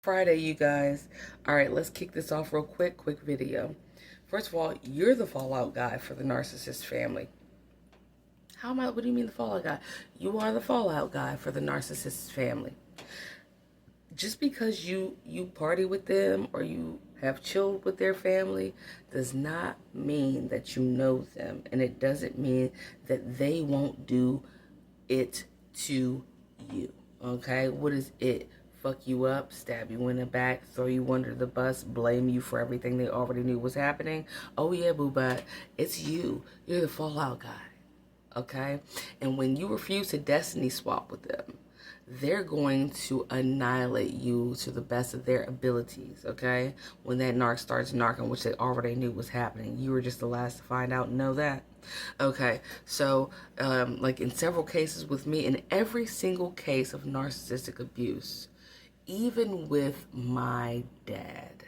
Friday, you guys. All right, let's kick this off real quick video. First of all, you're the fallout guy for the narcissist family. How am I? What do you mean the fallout guy? You are the fallout guy for the narcissist family. Just because you party with them or you have chilled with their family does not mean that you know them, and it doesn't mean that they won't do it to you. Okay? What is it? Fuck you up, stab you in the back, throw you under the bus, blame you for everything they already knew was happening? Oh yeah, boo, but it's you. You're the fallout guy. Okay? And when you refuse to destiny swap with them, they're going to annihilate you to the best of their abilities, okay? When that narc starts narking, which they already knew was happening. You were just the last to find out and know that. Okay, so like in several cases with me, in every single case of narcissistic abuse, even with my dad,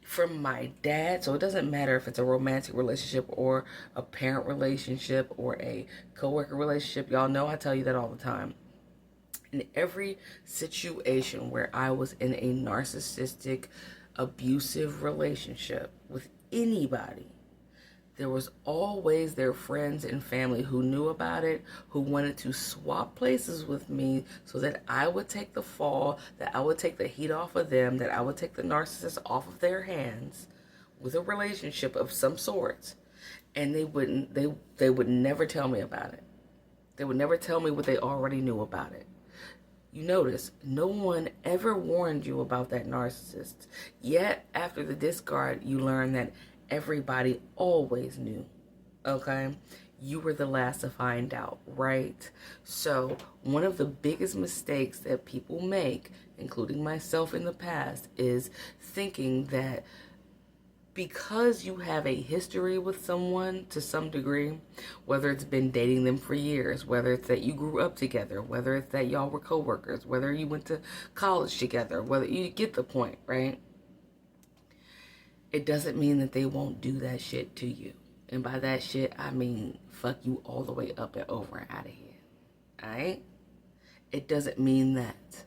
from my dad, so it doesn't matter if it's a romantic relationship or a parent relationship or a coworker relationship. Y'all know I tell you that all the time. In every situation where I was in a narcissistic, abusive relationship with anybody, there was always their friends and family who knew about it, who wanted to swap places with me so that I would take the fall, that I would take the heat off of them, that I would take the narcissist off of their hands with a relationship of some sort. And they would never tell me about it. They would never tell me what they already knew about it. You notice, no one ever warned you about that narcissist. Yet, after the discard, you learn that everybody always knew, okay? You were the last to find out, right? So, one of the biggest mistakes that people make, including myself in the past, is thinking that because you have a history with someone to some degree, whether it's been dating them for years, whether it's that you grew up together, whether it's that y'all were coworkers, whether you went to college together, whether you get the point, right? It doesn't mean that they won't do that shit to you. And by that shit, I mean fuck you all the way up and over and out of here. Alright? It doesn't mean that.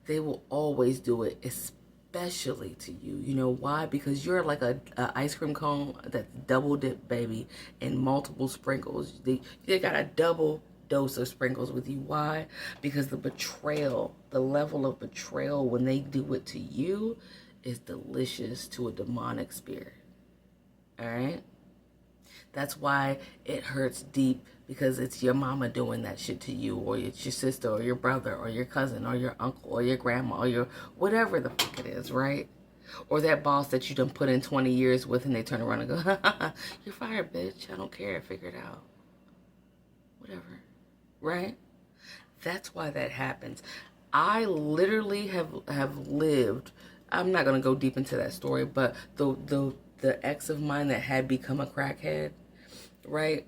They will always do it, especially to you. You know why? Because you're like a ice cream cone that's double dipped, baby, and multiple sprinkles. They got a double dose of sprinkles with you. Why? Because the betrayal, the level of betrayal when they do it to you is delicious to a demonic spirit. All right? That's why it hurts deep, because it's your mama doing that shit to you, or it's your sister, or your brother, or your cousin, or your uncle, or your grandma, or your whatever the fuck it is, right? Or that boss that you done put in 20 years with, and they turn around and go, you're fired, bitch. I don't care. Figure it out. Whatever. Right? That's why that happens. I literally have lived. I'm not gonna go deep into that story, but the ex of mine that had become a crackhead, right?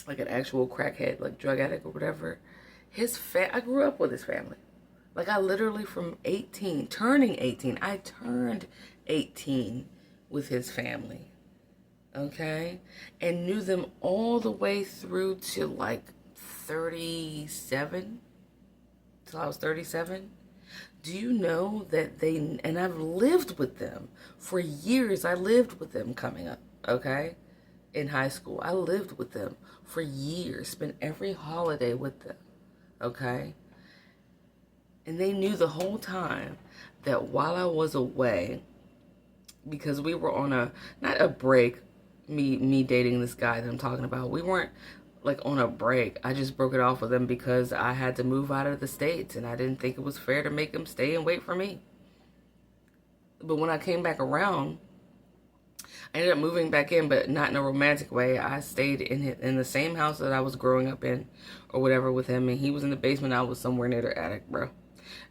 Like an actual crackhead, like drug addict or whatever. I grew up with his family. Like I literally from 18, turning 18, I turned 18 with his family. Okay? And knew them all the way through to like 37, till I was 37. Do you know that and I've lived with them for years. I lived with them coming up, okay? In high school. I lived with them for years, spent every holiday with them, okay? And they knew the whole time that while I was away, because we were on not a break, me dating this guy that I'm talking about, we weren't like on a break. I just broke it off with him because I had to move out of the States and I didn't think it was fair to make him stay and wait for me. But when I came back around, I ended up moving back in, but not in a romantic way. I stayed in the same house that I was growing up in or whatever with him, and he was in the basement. I was somewhere near the attic, bro.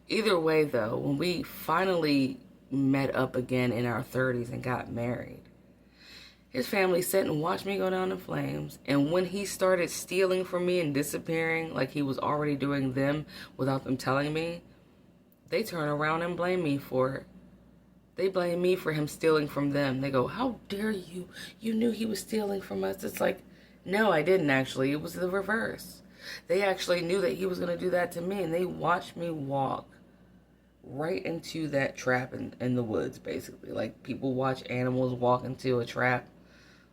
Either way, though, when we finally met up again in our 30s and got married, his family sat and watched me go down in flames. And when he started stealing from me and disappearing like he was already doing them without them telling me, they turn around and blame me for it. They blame me for him stealing from them. They go, how dare you? You knew he was stealing from us. It's like, no, I didn't actually. It was the reverse. They actually knew that he was going to do that to me. And they watched me walk right into that trap in the woods, basically. Like people watch animals walk into a trap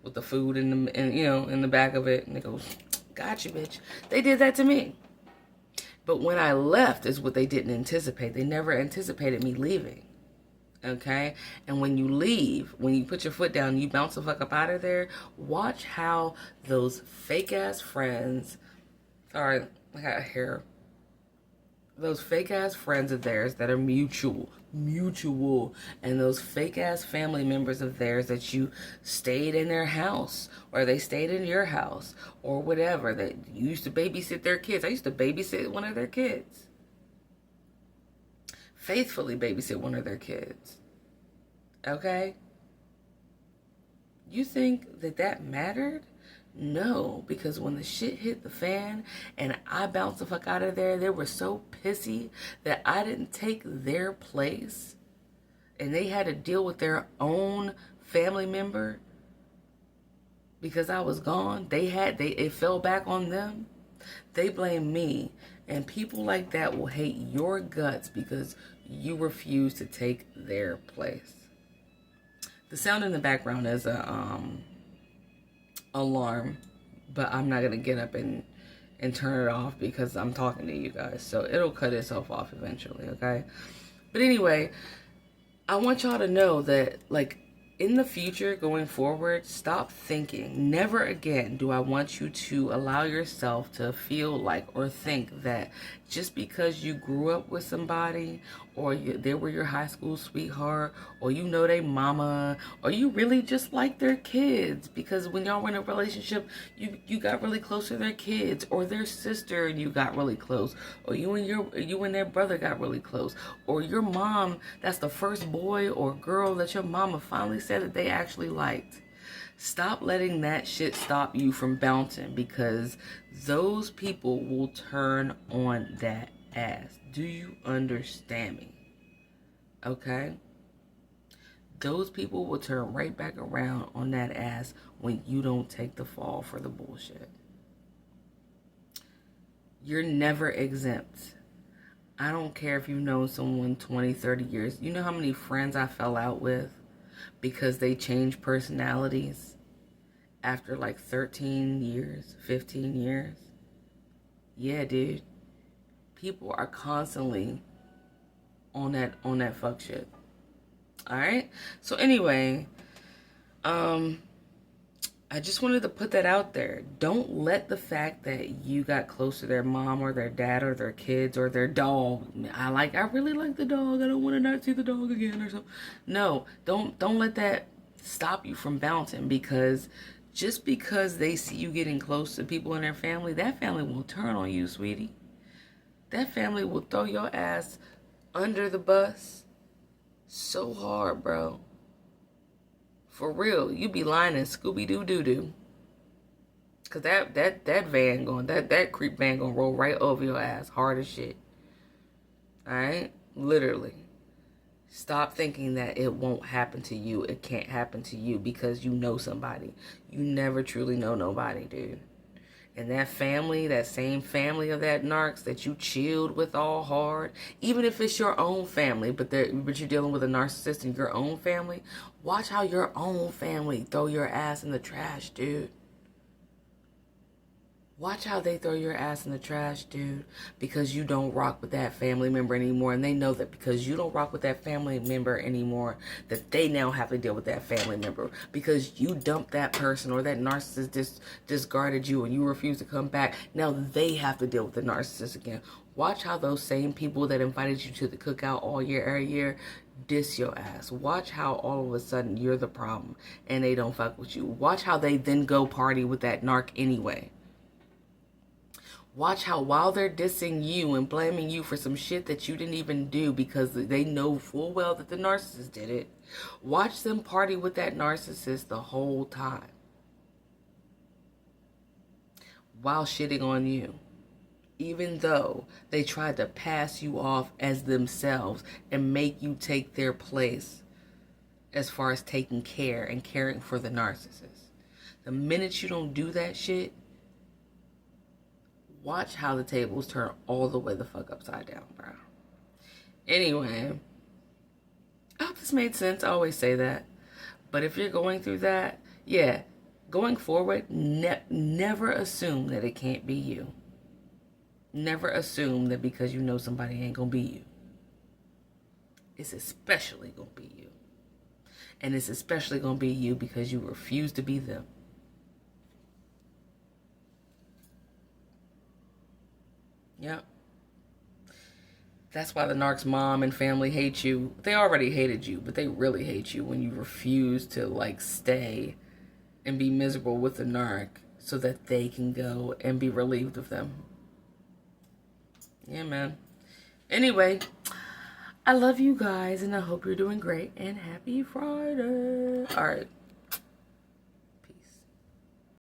with the food in the back of it, and they go, "Gotcha, bitch." They did that to me. But when I left is what they didn't anticipate. They never anticipated me leaving. Okay? And when you leave, when you put your foot down and you bounce the fuck up out of there, watch how those fake ass friends, sorry, I got hair. Those fake ass friends of theirs that are mutual, and those fake ass family members of theirs that you stayed in their house or they stayed in your house or whatever, that you used to babysit their kids. I used to babysit one of their kids. Faithfully babysit one of their kids. Okay? You think that mattered? No, because when the shit hit the fan and I bounced the fuck out of there, they were so pissy that I didn't take their place and they had to deal with their own family member because I was gone. It fell back on them. They blame me, and people like that will hate your guts because you refuse to take their place. The sound in the background is a alarm, but I'm not gonna get up and turn it off because I'm talking to you guys, so it'll cut itself off eventually. Okay, but anyway, I want y'all to know that, like, in the future going forward, stop thinking, never again do I want you to allow yourself to feel like or think that just because you grew up with somebody or they were your high school sweetheart or you know they mama or you really just like their kids because when y'all were in a relationship you got really close to their kids or their sister and you got really close or you and their brother got really close or your mom, that's the first boy or girl that your mama finally said that they actually liked. Stop letting that shit stop you from bouncing because those people will turn on that ass. Do you understand me? Okay? Those people will turn right back around on that ass when you don't take the fall for the bullshit. You're never exempt. I don't care if you've known someone 20, 30 years. You know how many friends I fell out with because they changed personalities after like 13 years, 15 years? Yeah, dude. People are constantly on that fuck shit. Alright? So anyway, I just wanted to put that out there. Don't let the fact that you got close to their mom or their dad or their kids or their dog. I really like the dog. I don't want to not see the dog again or something. No, don't let that stop you from bouncing because just because they see you getting close to people in their family, that family will turn on you, sweetie. That family will throw your ass under the bus so hard, bro. For real, you be lying in Scooby-Doo-Doo-Doo. Cause that van going, that creep van gonna roll right over your ass hard as shit. Alright? Literally. Stop thinking that it won't happen to you. It can't happen to you because you know somebody. You never truly know nobody, dude. And that family, that same family of that narcs that you chilled with all hard, even if it's your own family, but you're dealing with a narcissist in your own family, watch how your own family throw your ass in the trash, dude. Watch how they throw your ass in the trash, dude, because you don't rock with that family member anymore. And they know that because you don't rock with that family member anymore, that they now have to deal with that family member because you dumped that person or that narcissist discarded you and you refuse to come back. Now they have to deal with the narcissist again. Watch how those same people that invited you to the cookout all year, every year, diss your ass. Watch how all of a sudden you're the problem and they don't fuck with you. Watch how they then go party with that narc anyway. Watch how while they're dissing you and blaming you for some shit that you didn't even do because they know full well that the narcissist did it, watch them party with that narcissist the whole time while shitting on you. Even though they tried to pass you off as themselves and make you take their place as far as taking care and caring for the narcissist. The minute you don't do that shit, watch how the tables turn all the way the fuck upside down, bro. Anyway, I hope this made sense. I always say that. But if you're going through that, yeah, going forward, never assume that it can't be you. Never assume that because you know somebody ain't going to be you. It's especially going to be you. And it's especially going to be you because you refuse to be them. Yep. That's why the narc's mom and family hate you. They already hated you, but they really hate you when you refuse to, like, stay and be miserable with the narc so that they can go and be relieved of them. Yeah, man. Anyway, I love you guys, and I hope you're doing great, and happy Friday. All right.